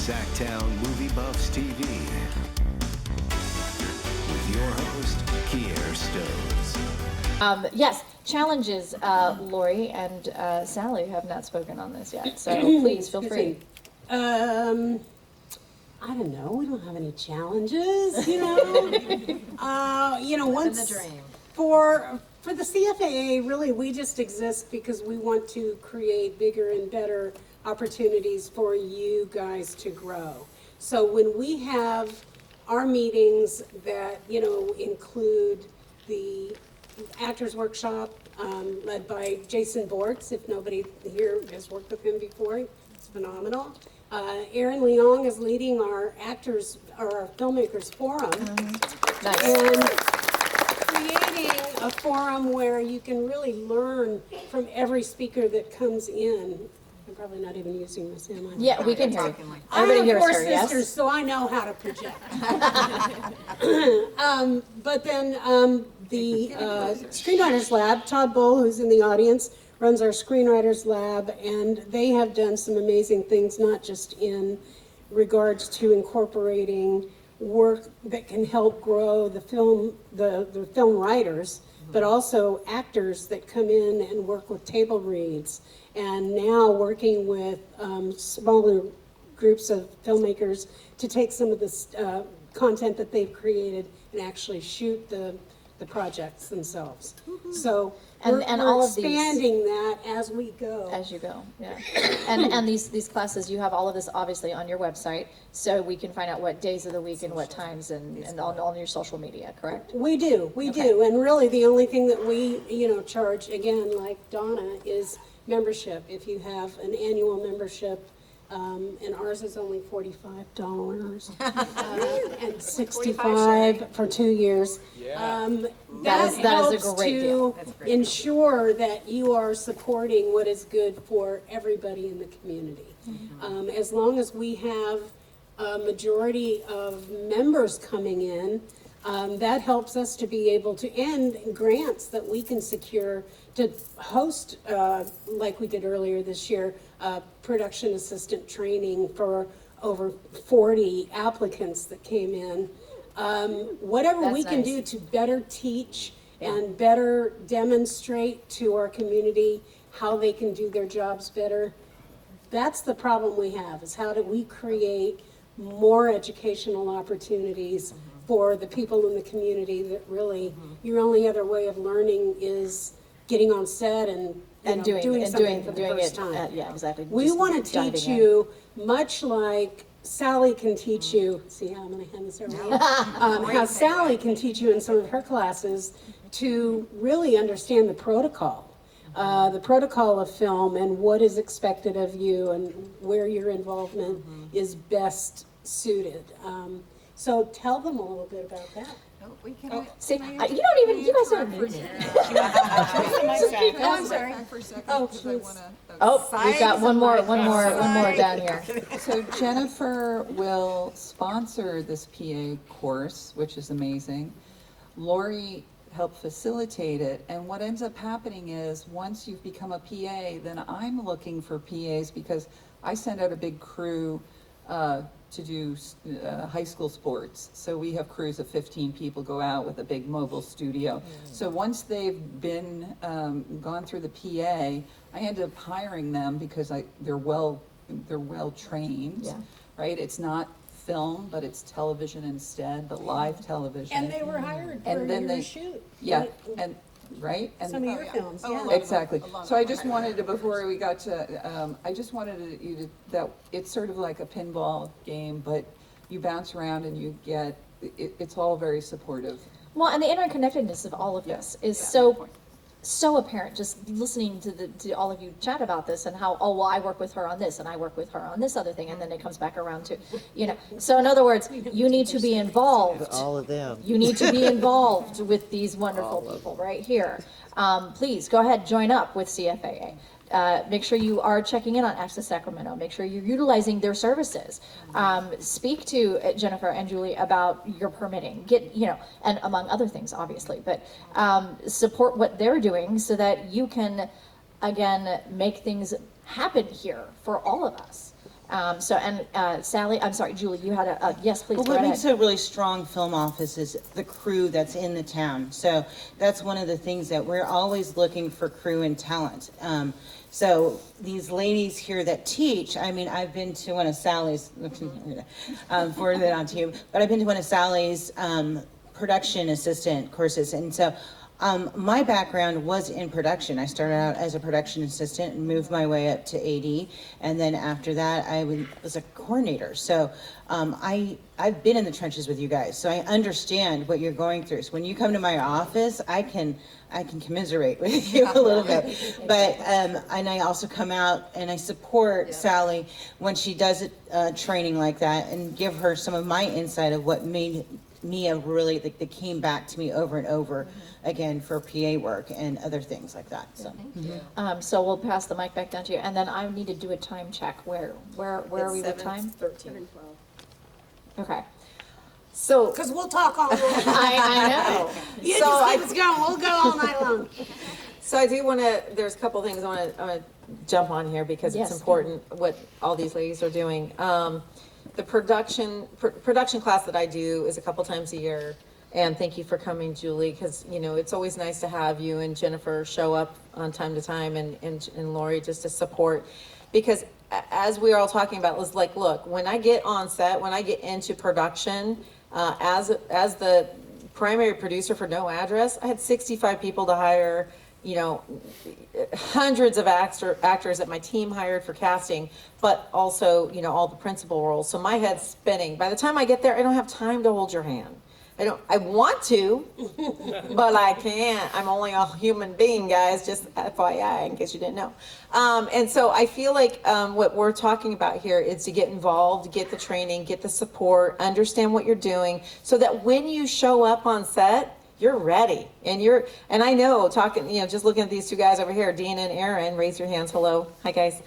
SacTown Movie Buffs TV with your host, Kier Stoves. Yes, challenges, Lori and Sally have not spoken on this yet, so please feel free. I don't know. We don't have any challenges, you know. Once for the CFAA, really, we just exist because we want to create bigger and better opportunities for you guys to grow. So when we have our meetings that, include the Actors Workshop, led by Jason Bortz, if nobody here has worked with him before, it's phenomenal. Aaron Leong is leading our filmmakers forum. Nice. And creating a forum where you can really learn from every speaker that comes in. I'm probably not even using this, am I? Yeah, we can hear you. I Everybody have hears four her, yes? sisters, so I know how to project. But then the Screenwriters Lab, Todd Bull, who's in the audience, runs our Screenwriters Lab, and they have done some amazing things, not just in regards to incorporating work that can help grow the film writers, but also actors that come in and work with table reads, and now working with smaller groups of filmmakers to take some of this content that they've created and actually shoot the projects themselves. So we're all of these- expanding that as we go. As you go, yeah. And these classes, you have all of this obviously on your website, so we can find out what days of the week and what times and on your social media, correct? We do, and really the only thing that we, charge, again, like Donna, is membership. If you have an annual membership, and ours is only $45 and $65 for 2 years. That is a helps great deal. to ensure that you are supporting what is good for everybody in the community. As long as we have a majority of members coming in, that helps us to be able to end grants that we can secure to host, like we did earlier this year, production assistant training for over 40 applicants that came in. Whatever That's we can nice. do to better teach and better demonstrate to our community how they can do their jobs better. That's the problem we have, is how do we create more educational opportunities for the people in the community that really, your only other way of learning is getting on set and doing something for the first time. Yeah, exactly. We Just want to diving teach in. you, much like Sally can teach you, see how I'm going to hand this over? How Sally can teach you in some of her classes to really understand the protocol of film and what is expected of you and where your involvement is best suited. So tell them a little bit about that. See, you guys don't need me. I'm sorry. Oh, please. Oh, we've got one more down here. So Jennifer will sponsor this PA course, which is amazing. Lori helped facilitate it, and what ends up happening is once you've become a PA, then I'm looking for PAs because I send out a big crew to do high school sports. So we have crews of 15 people go out with a big mobile studio. So once they've been gone through the PA, I end up hiring them because they're well trained, right? It's not film, but it's television instead, but live television. And they were hired for And then your they- shoot. Yeah, and right? And Some of your films, yeah. exactly. So I just wanted to, before we got to, I just wanted you to, that it's sort of like a pinball game, but you bounce around and you get, it's all very supportive. Well, and the interconnectedness of all of this is so apparent just listening to all of you chat about this and how, oh, well, I work with her on this and I work with her on this other thing, and then it comes back around to, So in other words, you need to be involved. All of them. You need to be involved with these wonderful people right here. Please go ahead, join up with CFAA. Make sure you are checking in on Access Sacramento. Make sure you're utilizing their services. Speak to Jennifer and Julie about your permitting. And among other things, obviously, but support what they're doing so that you can, again, make things happen here for all of us. Sally, I'm sorry, Julie, you had yes, please, Well, go what ahead. makes a really strong film office is the crew that's in the town. So that's one of the things that we're always looking for, crew and talent. So these ladies here that teach, I mean, I've been to one of Sally's, forward that on to you, but I've been to one of Sally's production assistant courses. And so my background was in production. I started out as a production assistant and moved my way up to AD. And then after that, I was a coordinator. So I've been in the trenches with you guys. So I understand what you're going through. So when you come to my office, I can commiserate with you a little bit. But, and I also come out and I support Sally when she does training like that and give her some of my insight of what made me a really, that came back to me over and over again for PA work and other things like that. So, So we'll pass the mic back down to you, and then I need to do a time check. Where are we with time? 13. Okay. So Because we'll talk all night. I know. You So just I- keep us going. We'll go all night long. So I do want to, there's a couple things I want to jump on here because Yes. it's important what all these ladies are doing. The production class that I do is a couple times a year. And thank you for coming, Julie, because, you know, it's always nice to have you and Jennifer show up on time to time and Lori just to support. Because as we are all talking about, it's like, look, when I get on set, when I get into production, as the primary producer for No Address, I had 65 people to hire, you know, hundreds of actors that my team hired for casting, but also, you know, all the principal roles. So my head's spinning. By the time I get there, I don't have time to hold your hand. I want to, but I can't. I'm only a human being, guys, just FYI, in case you didn't know. And so I feel like what we're talking about here is to get involved, get the training, get the support, understand what you're doing, so that when you show up on set, you're ready. And I know, talking, you know, just looking at these two guys over here, Dean and Aaron, raise your hands, hello, hi guys.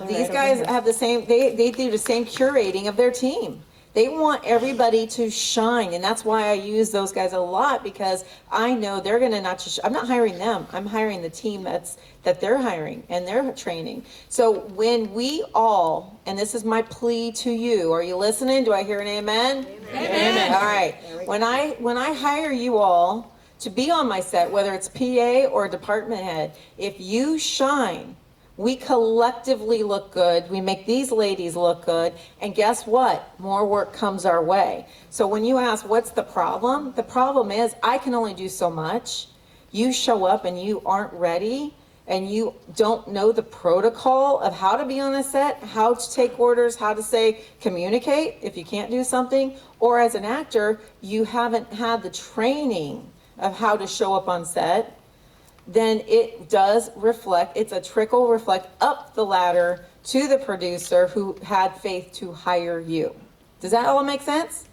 These guys have the same, they do the same curating of their team. They want everybody to shine, and that's why I use those guys a lot, because I know they're gonna not just, I'm not hiring them, I'm hiring the team that they're hiring and they're training. So when we all, and this is my plea to you, are you listening? Do I hear an amen? Amen. All right. When I hire you all to be on my set, whether it's PA or department head, if you shine, we collectively look good, we make these ladies look good, and guess what? More work comes our way. So when you ask what's the problem is I can only do so much. You show up and you aren't ready, and you don't know the protocol of how to be on a set, how to take orders, how to say, communicate if you can't do something, or as an actor, you haven't had the training of how to show up on set, then it does reflect, it's a trickle reflect up the ladder to the producer who had faith to hire you. Does that all make sense?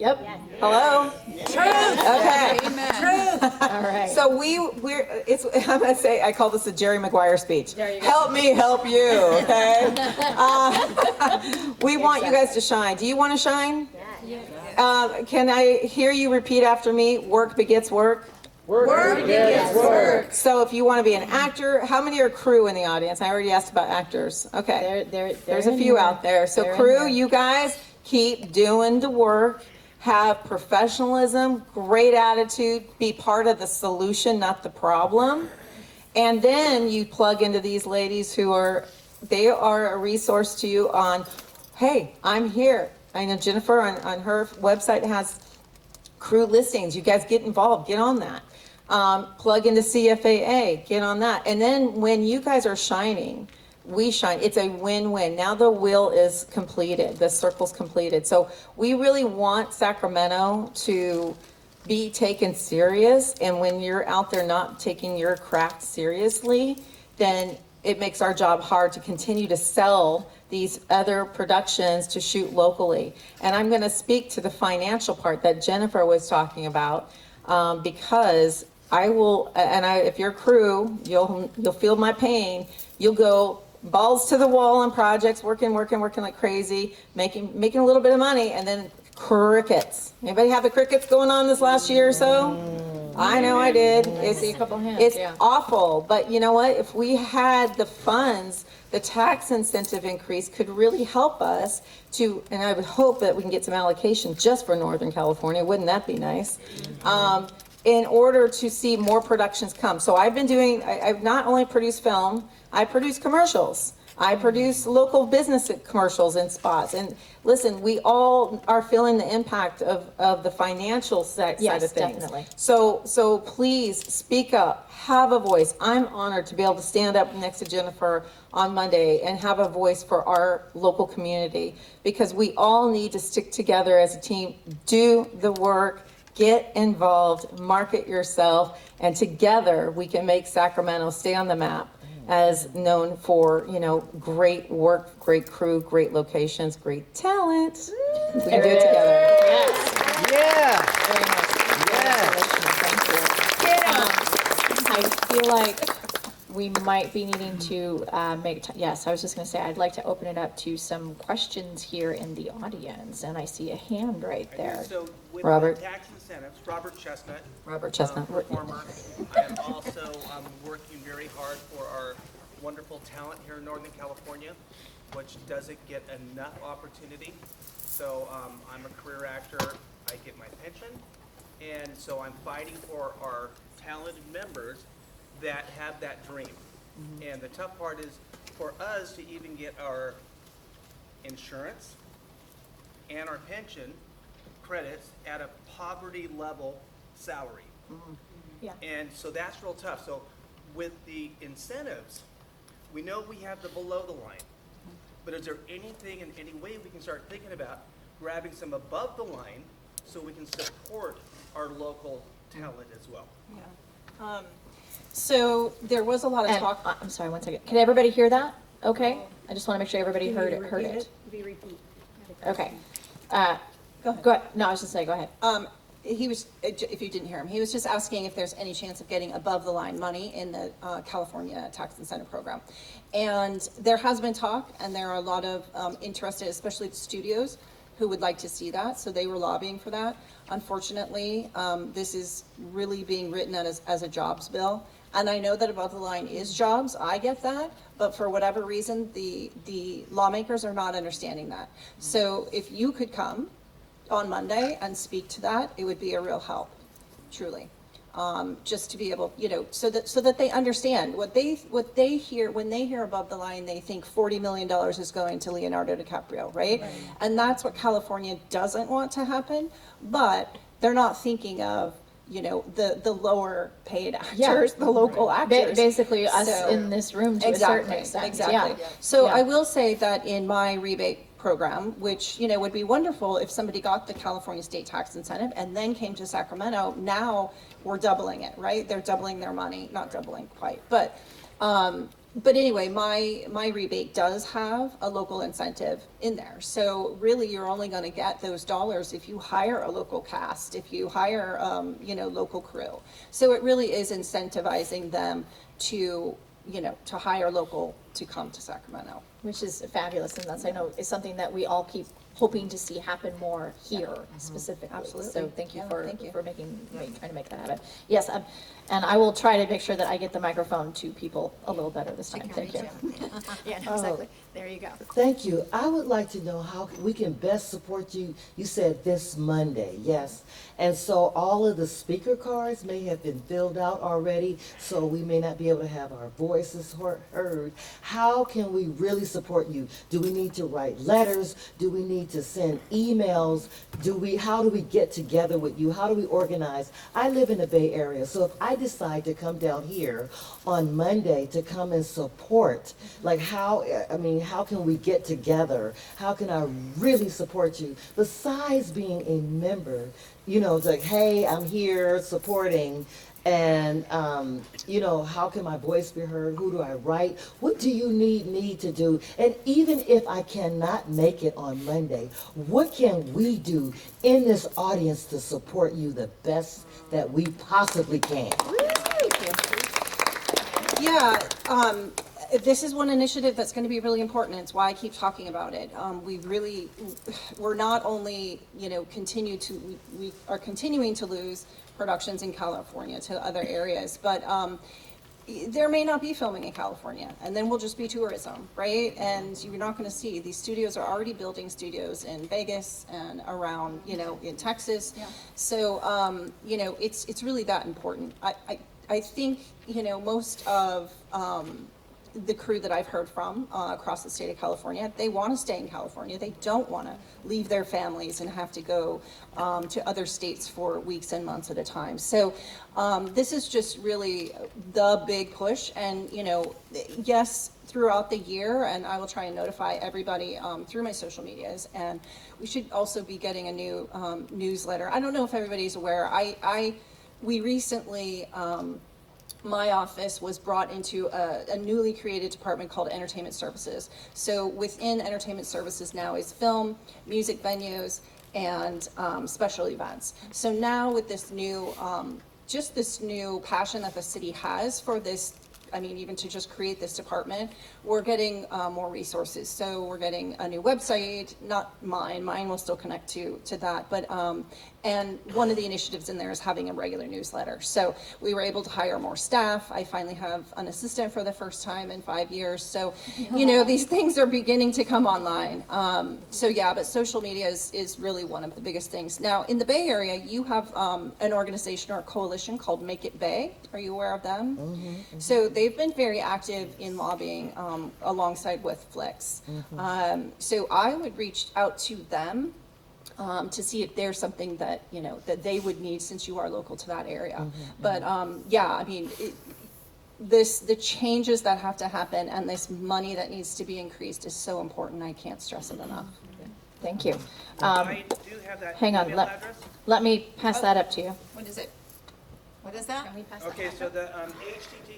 Yep. Hello? Truth. Okay. Truth. All right. So I'm gonna say, I call this a Jerry Maguire speech. Help me help you, okay? We want you guys to shine. Do you want to shine? Yeah. Can I hear you repeat after me? Work begets work. Work begets work. So if you want to be an actor, how many are crew in the audience? I already asked about actors. Okay. There's a few out there. So They're in crew, there. you guys keep doing the work, have professionalism, great attitude, be part of the solution, not the problem. And then you plug into these ladies they are a resource to you on, hey, I'm here. I know Jennifer on her website has crew listings. You guys get involved, get on that. Plug into CFAA, get on that. And then when you guys are shining, we shine. It's a win-win. Now the wheel is completed, the circle's completed. So we really want Sacramento to be taken serious. And when you're out there not taking your craft seriously, then it makes our job hard to continue to sell these other productions to shoot locally. And I'm going to speak to the financial part that Jennifer was talking about, because if you're crew, you'll feel my pain. You'll go balls to the wall on projects, working like crazy, making a little bit of money, and then crickets. Anybody have the crickets going on this last year or so? I know I did. I see a couple hands, It's yeah. awful, but you know what? If we had the funds the tax incentive increase could really help us to, and I would hope that we can get some allocation just for Northern California. Wouldn't that be nice? In order to see more productions come. So I've been doing, I've not only produced film, I produce commercials. I produce local business commercials and spots. And listen, we all are feeling the impact of the financial side of things. Definitely. So please speak up, have a voice. I'm honored to be able to stand up next to Jennifer on Monday and have a voice for our local community, because we all need to stick together as a team, do the work, get involved, market yourself, and together we can make Sacramento stay on the map as known for, you know, great work, great crew, great locations, great talent. We can do it together. Yes. Yeah. Very nice. Yeah. Thank you. I feel like we might be needing to yes, I was just going to say, I'd like to open it up to some questions here in the audience, and I see a hand right there. So with Robert. the tax incentives, Robert Chestnut. Robert Chestnut. Performer. I am also working very hard for our wonderful talent here in Northern California, which doesn't get enough opportunity. So I'm a career actor, I get my pension, and so I'm fighting for our talented members that have that dream. And the tough part is for us to even get our insurance and our pension credits at a poverty level salary. Yeah. And so that's real tough. So with the incentives, we know we have the below the line, but is there anything in any way we can start thinking about grabbing some above the line so we can support our local talent as well? So there was a lot of And, talk. I'm sorry, one second. Can everybody hear that? Okay? I just want to make sure everybody heard it. Okay. Go ahead. No, I was just saying, go ahead. He was, if you didn't hear him, he was just asking if there's any chance of getting above the line money in the California tax incentive program. And there has been talk, and there are a lot of interested, especially the studios, who would like to see that. So they were lobbying for that. Unfortunately, this is really being written as a jobs bill. And I know that above the line is jobs, I get that, but for whatever reason, the lawmakers are not understanding that. So if you could come on Monday and speak to that, it would be a real help, truly. Just to be able, you know, so that they understand what they hear. When they hear above the line, they think $40 million is going to Leonardo DiCaprio, right? And that's what California doesn't want to happen, but they're not thinking of, you know, the lower paid actors, the local actors. Basically us in this room to a certain extent. Exactly. Yeah. So Yeah. I will say that in my rebate program, which, you know, would be wonderful if somebody got the California state tax incentive and then came to Sacramento, now we're doubling it, right? They're doubling their money, not doubling quite, but anyway, my rebate does have a local incentive in there. So really, you're only going to get those dollars if you hire a local cast, if you hire, you know, local crew. So it really is incentivizing them to, you know, to hire local to come to Sacramento. Which is fabulous, and that's, I know, is something that we all keep hoping to see happen more here specifically. Absolutely. So thank you Yeah, for thank you. trying to make that happen. Yes, and I will try to make sure that I get the microphone to people a little better this time. Thank you. Yeah, no, exactly. There you go. Thank you. I would like to know how we can best support you. You said this Monday, yes. And so all of the speaker cards may have been filled out already, so we may not be able to have our voices heard. How can we really support you? Do we need to write letters? Do we need to send emails? How do we get together with you? How do we organize? I live in the Bay Area, so if I decide to come down here on Monday to come and support, like how can we get together? How can I really support you? Besides being a member, you know, it's like, hey, I'm here supporting, and you know, how can my voice be heard? Who do I write? What do you need me to do? And even if I cannot make it on Monday, what can we do in this audience to support you the best that we possibly can? Yeah, this is one initiative that's going to be really important. It's why I keep talking about it. We're not only, you know, we are continuing to lose productions in California to other areas, but there may not be filming in California, and then we'll just be tourism, right? And you're not going to see, these studios are already building studios in Vegas and around, you know, in Texas. Yeah. So, you know, it's really that important. I think, you know, most of the crew that I've heard from across the state of California, they want to stay in California. They don't want to leave their families and have to go to other states for weeks and months at a time. So this is just really the big push. And, you know, yes, throughout the year, and I will try and notify everybody through my social medias. And we should also be getting a new newsletter. I don't know if everybody's aware. We recently, my office was brought into a newly created department called Entertainment Services. So within Entertainment Services now is film, music venues, and special events. So now with this new, just this new passion that the city has for this, I mean, even to just create this department, we're getting more resources. So we're getting a new website, not mine will still connect to that, but, and one of the initiatives in there is having a regular newsletter. So we were able to hire more staff. I finally have an assistant for the first time in 5 years. So, you know, these things are beginning to come online. So yeah, but social media is really one of the biggest things. Now, in the Bay Area, you have an organization or a coalition called Make It Bay. Are you aware of them? Mm-hmm. So they've been very active in lobbying alongside with Flix. Mm-hmm. So I would reach out to them to see if there's something that, you know, that they would need since you are local to that area. Mm-hmm. But yeah, I mean, the changes that have to happen and this money that needs to be increased is so important. I can't stress it enough. Thank you. I do have that Hang on, email address. let me pass that up to you. What is it? What is that? Can we pass that Okay, so the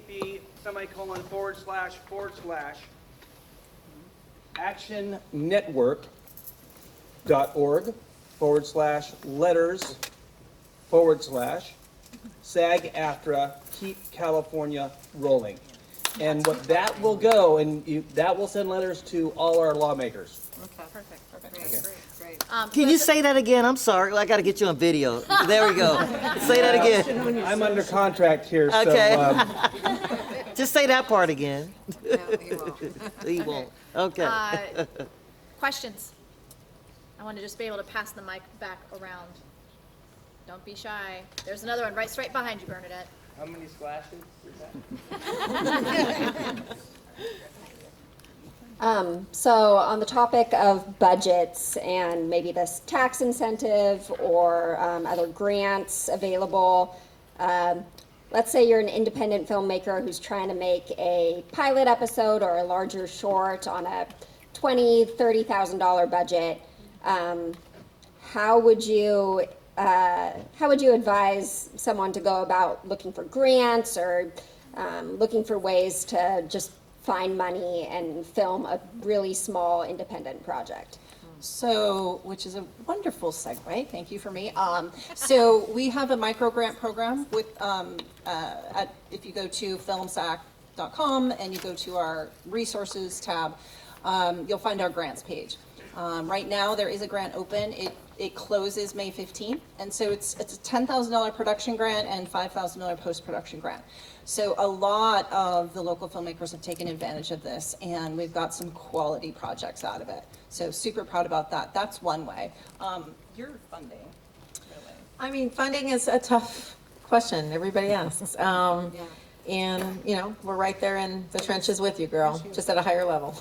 http://actionnetwork.org/letters/SAG-AFTRA Keep California Rolling. And what that will go, and that will send letters to all our lawmakers. Okay, perfect. Okay. Great. Can you say that again? I'm sorry. I got to get you on video. There we go. Say that again. I'm under contract here, so. Okay. Just say that part again. No, you won't. He won't. Okay. Questions? I want to just be able to pass the mic back around. Don't be shy. There's another one right straight behind you, Bernadette. How many splashes is that? So on the topic of budgets and maybe this tax incentive or other grants available, let's say you're an independent filmmaker who's trying to make a pilot episode or a larger short on a $20,000, $30,000 budget. How would you advise someone to go about looking for grants or looking for ways to just find money and film a really small independent project? So, which is a wonderful segue, thank you for me. So we have a micro grant program with, if you go to filmsac.com and you go to our resources tab, you'll find our grants page. Right now there is a grant open. It closes May 15th, and so it's a $10,000 production grant and $5,000 post-production grant. So a lot of the local filmmakers have taken advantage of this, and we've got some quality projects out of it. So super proud about that. That's one way. Your funding, really. I mean, funding is a tough question. Everybody asks. And, you know, we're right there in the trenches with you, girl, just at a higher level.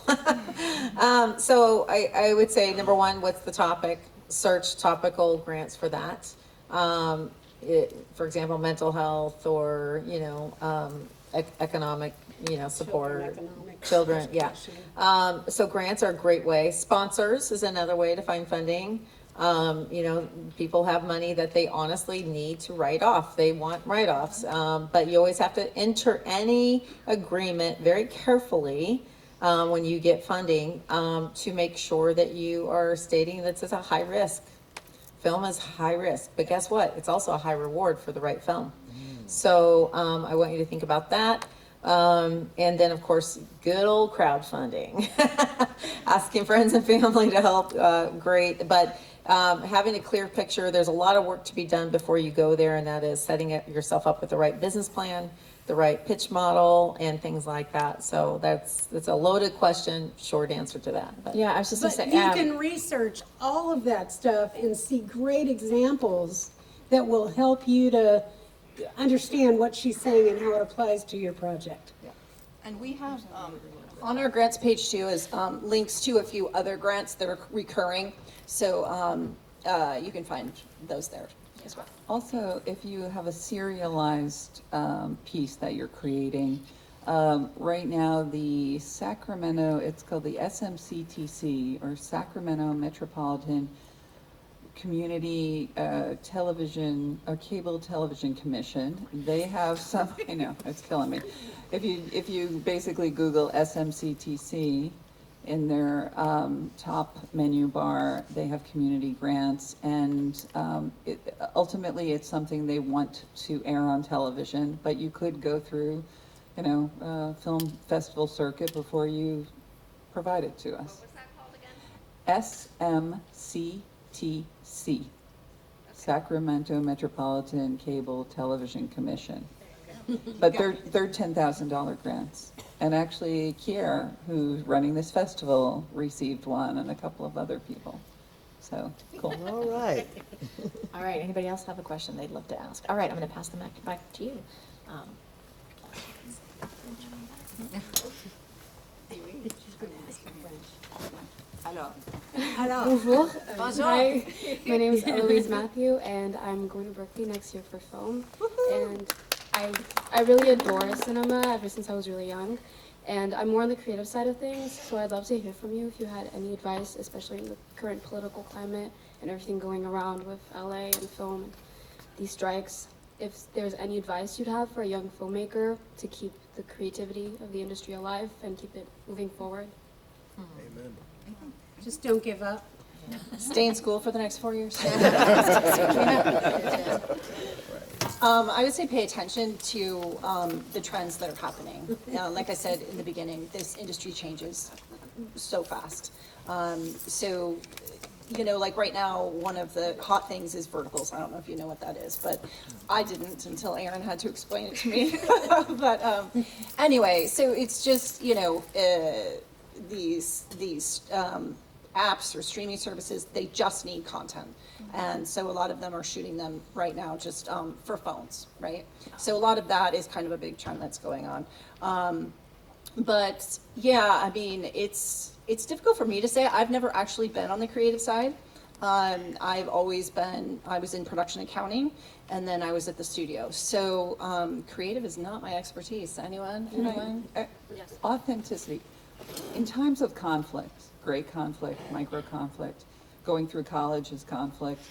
So I would say, number one, what's the topic? Search topical grants for that. For example, mental health or, you know, economic, you know, support. Children, yeah. So grants are a great way. Sponsors is another way to find funding. You know, people have money that they honestly need to write off. They want write-offs, but you always have to enter any agreement very carefully when you get funding to make sure that you are stating that it's a high risk. Film is high risk, but guess what? It's also a high reward for the right film. So I want you to think about that. And then, of course, good old crowdfunding. Asking friends and family to help, great. But having a clear picture, there's a lot of work to be done before you go there, and that is setting yourself up with the right business plan, the right pitch model and things like that. So that's a loaded question, short answer to that. But Yeah, I was just gonna But say, you can research all of that stuff and see great examples that will help you to understand what she's saying and how it applies to your project. And we have, on our grants page too, is links to a few other grants that are recurring. So you can find those there as well. Also, if you have a serialized piece that you're creating, right now the Sacramento, it's called the SMCTC, or Sacramento Metropolitan Community Television or Cable Television Commission. They have some, I know, it's killing me. If you basically Google SMCTC, in their top menu bar, they have community grants, and ultimately it's something they want to air on television, but you could go through, film festival circuit before you provide it to us. What's that called again? SMCTC, Sacramento Metropolitan Cable Television Commission. But they're $10,000 grants. And actually, Kier, who's running this festival, received one, and a couple of other people. So, cool. All right. all right, anybody else have a question they'd love to ask? All right, I'm gonna pass the mic back to you. Hello. Hi, my name is Eloise Matthew, and I'm going to Berkeley next year for film. And I really adore cinema ever since I was really young. And I'm more on the creative side of things, so I'd love to hear from you if you had any advice, especially in the current political climate and everything going around with LA and film and these strikes. If there's any advice you'd have for a young filmmaker to keep the creativity of the industry alive and keep it moving forward. Amen. Just don't give up. Stay in school for the next 4 years. I would say pay attention to the trends that are happening. Like I said in the beginning, this industry changes so fast. So, like right now, one of the hot things is verticals. I don't know if you know what that is, but I didn't until Aaron had to explain it to me. But anyway, so it's just, these apps or streaming services, they just need content. And so a lot of them are shooting them right now just for phones, right? So a lot of that is kind of a big trend that's going on. But yeah, I mean, it's difficult for me to say. I've never actually been on the creative side. I was in production accounting, and then I was at the studio. So creative is not my expertise. Anyone? Yes. Authenticity. In times of conflict, great conflict, micro conflict, going through college is conflict,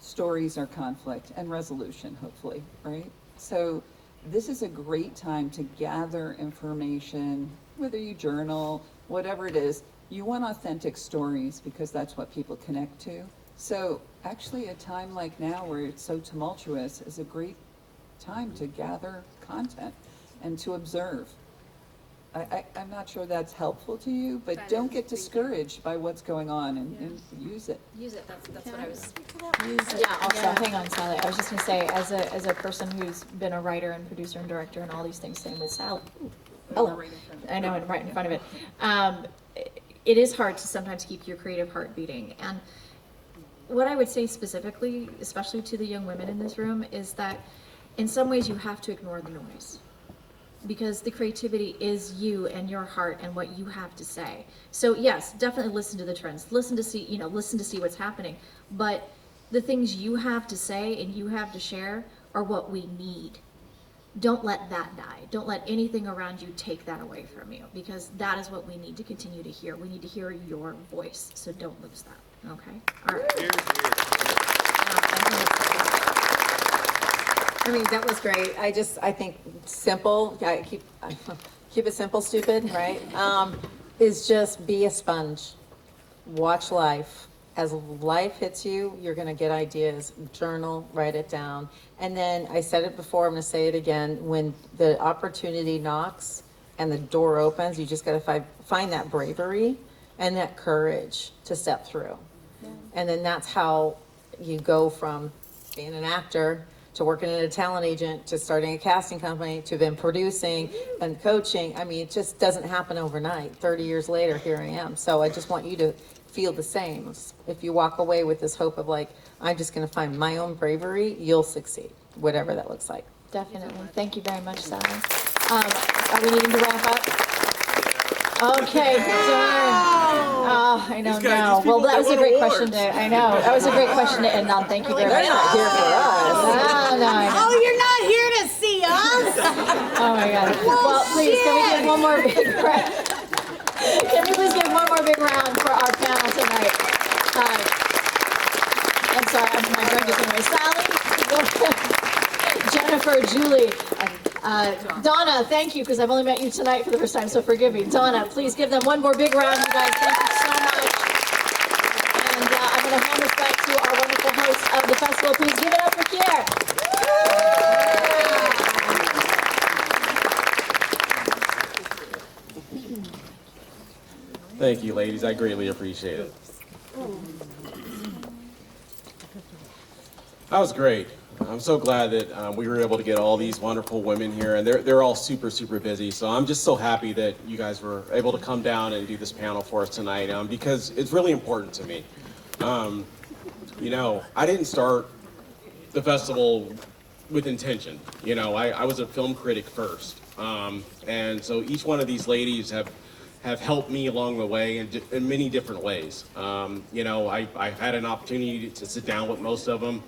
stories are conflict, and resolution, hopefully, right? So this is a great time to gather information, whether you journal, whatever it is. You want authentic stories because that's what people connect to. So actually a time like now where it's so tumultuous is a great time to gather content and to observe. I'm not sure that's helpful to you, but don't get discouraged by what's going on and use it. Use it, that's what I was. Yeah, also, hang on, Sally, I was just gonna say, as a person who's been a writer and producer and director and all these things, same with Sally. Hello, I know, I'm right in front of it. It is hard to sometimes keep your creative heart beating, and what I would say specifically, especially to the young women in this room, is that in some ways you have to ignore the noise. Because the creativity is you and your heart and what you have to say. So yes, definitely listen to the trends. Listen to see what's happening. But the things you have to say and you have to share are what we need. Don't let that die. Don't let anything around you take that away from you, because that is what we need to continue to hear. We need to hear your voice. So don't lose that. Okay? All right. I mean, that was great. I think simple, keep it simple, stupid, right? Is just be a sponge. Watch life. As life hits you, you're gonna get ideas. Journal, write it down. And then, I said it before, I'm gonna say it again, when the opportunity knocks and the door opens, you just gotta find that bravery and that courage to step through. And then that's how you go from being an actor to working at a talent agent, to starting a casting company, to then producing and coaching. I mean, it just doesn't happen overnight. 30 years later, here I am. So I just want you to feel the same. If you walk away with this hope of like, I'm just going to find my own bravery, you'll succeed, whatever that looks like. Definitely. Thank you very much, Sally. Are we needing to wrap up? Okay, darn. Oh, I know now. Well, that was a great question to, I know, that was a great question to end on. Thank you very much. They're not here for us. No, I know. Oh, you're not here to see us? Oh my God. Well, please, can we give one more big round? Can we please give one more big round for our panel tonight? I'm sorry, my brain is anyway. Sally, Jennifer, Julie, Donna, thank you, because I've only met you tonight for the first time, so forgive me. Donna, please give them one more big round, you guys. Thank you so much. And I'm going to hand this back to our wonderful host of the festival. Please give it up for Kier. Thank you, ladies. I greatly appreciate it. That was great. I'm so glad that we were able to get all these wonderful women here, and they're all super, super busy. So I'm just so happy that you guys were able to come down and do this panel for us tonight, because it's really important to me. You know, I didn't start the festival with intention. You know, I was a film critic first. And so each one of these ladies have helped me along the way in many different ways. You know, I've had an opportunity to sit down with most of them.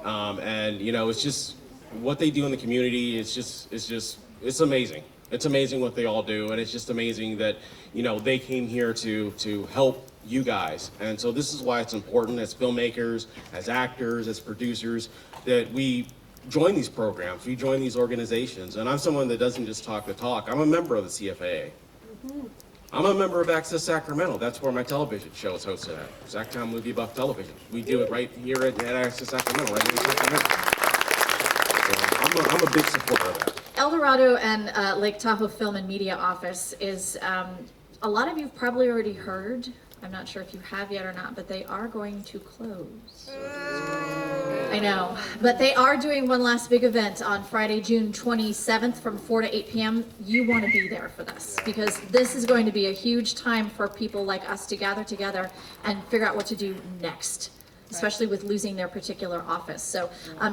And you know, it's just what they do in the community. It's amazing. It's amazing what they all do, and it's just amazing that, you know, they came here to help you guys. And so this is why it's important as filmmakers, as actors, as producers, that we join these programs, we join these organizations. And I'm someone that doesn't just talk the talk. I'm a member of the Cfaa. I'm a member of Access Sacramento. That's where my television show is hosted at. SacTown Movie Buff Television. We do it right here at Access Sacramento, right here in Sacramento. So I'm a big supporter of that. El Dorado and Lake Tahoe Film and Media Office is, a lot of you've probably already heard, I'm not sure if you have yet or not, but they are going to close. I know, but they are doing one last big event on Friday, June 27th from 4 to 8 p.m. You want to be there for this, because this is going to be a huge time for people like us to gather together and figure out what to do next, especially with losing their particular office. So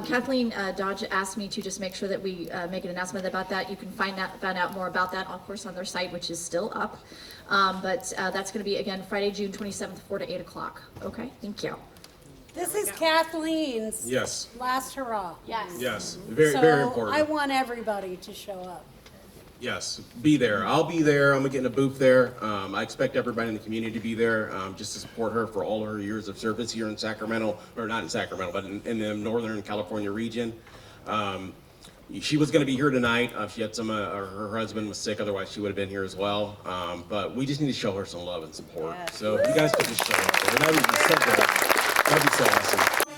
Kathleen Dodge asked me to just make sure that we make an announcement about that. You can find out more about that, of course, on their site, which is still up. But that's going to be, again, Friday, June 27th, 4 to 8 o'clock. Okay, thank you. This is Kathleen's Yes. last hurrah. Yes. Yes. Very important. I want everybody to show up. Yes, be there. I'll be there. I'm gonna get in a booth there. I expect everybody in the community to be there, just to support her for all her years of service here in Sacramento, or not in Sacramento, but in the Northern California region. She was gonna be here tonight. She had her husband was sick, otherwise she would have been here as well. But we just need to show her some love and support. So you guys could just show up there. That'd be so good. That'd be so awesome.